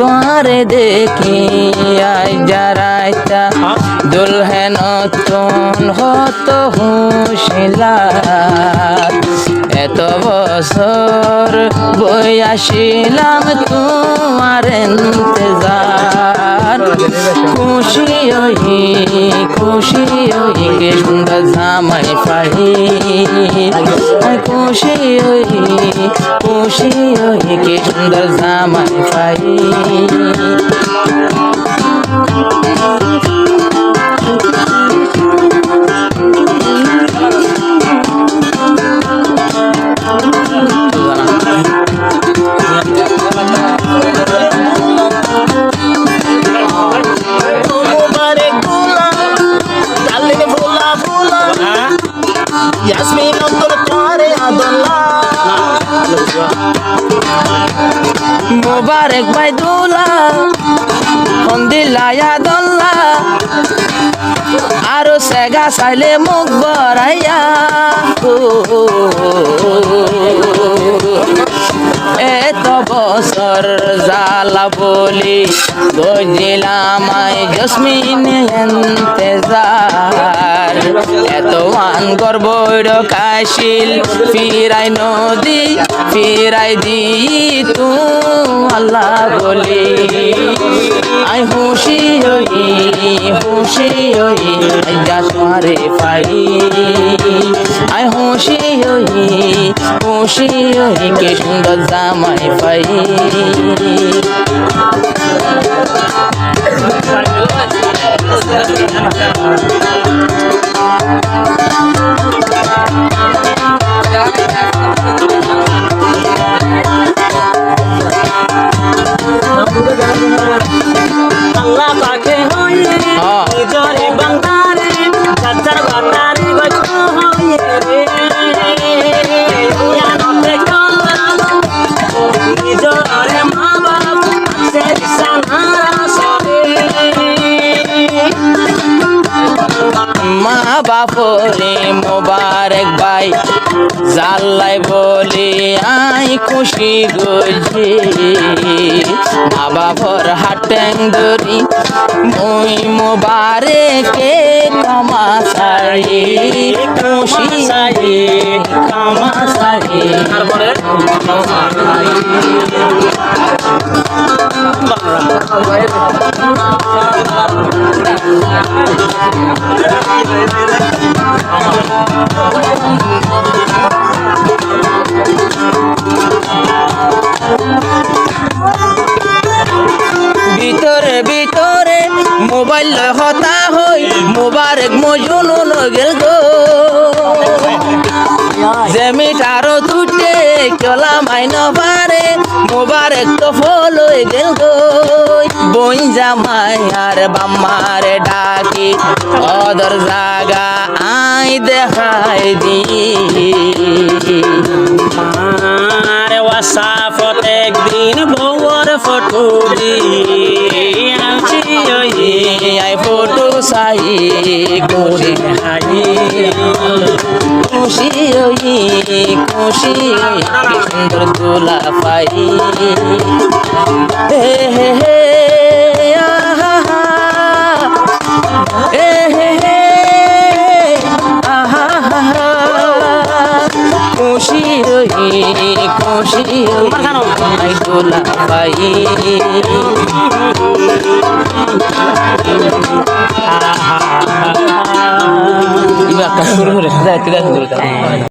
তোমারে দেখি আই যারাইতা দুলহে নতুন হত হুশিলার এত বছর বই আসিলাম তোমার ইন্তজার খুশি হই কে সুন্দর জামাই পাই খুশি হই কে সুন্দর জামাই পাই ইয়াসমিন অন্তর করে আদল্লা মোবারক ভাই দুলা হন্দিলায়া দল্লা আরো সেগা চাইলে মুখ বরাইয়া এত বছর জালা বলি বুঝিলাম আই জসমিন ইন্তজার এত মান গর্বর কাশিল ফিরাই নদী ফিরাই দি তু আল্লাহ বলি আই খুশি হই যা তোমারে পাই আই খুশি হই কে সুন্দর জামাই পাই আল্লাহ পাকে হইয়ে নিজরে বান্দারে চাচার বান্দারে গো হইয়ে রে ইয়ানতে কল্লাম নিজরে মা বাপ সে সানারা সরে মা বাপরে মোবারক ভাই জাল্লাই বলি আই খুশি গজি মা বাপর হাটেং ধরি মই মোবারকে কামা সারি খুশি কামা সারি ভিতরে ভিতরে মোবাইল হতা হই মোবারক মজুনুন গেল গো জেমিটারো তুটে কলা মাইন পারে মোবারক তো ফল গেল গো বই জামাই আর বাম্মারে ডাকি অদর জাগা আই দেখাই দি আরে ওয়াসাফত একদিন বউর ফটো দি আই ফটো সাই করে হাই খুশি সুন্দর দোলা পাই হে হে হে আহা হে হে হে আহা খুশি আই দোলা পাই শুরু করে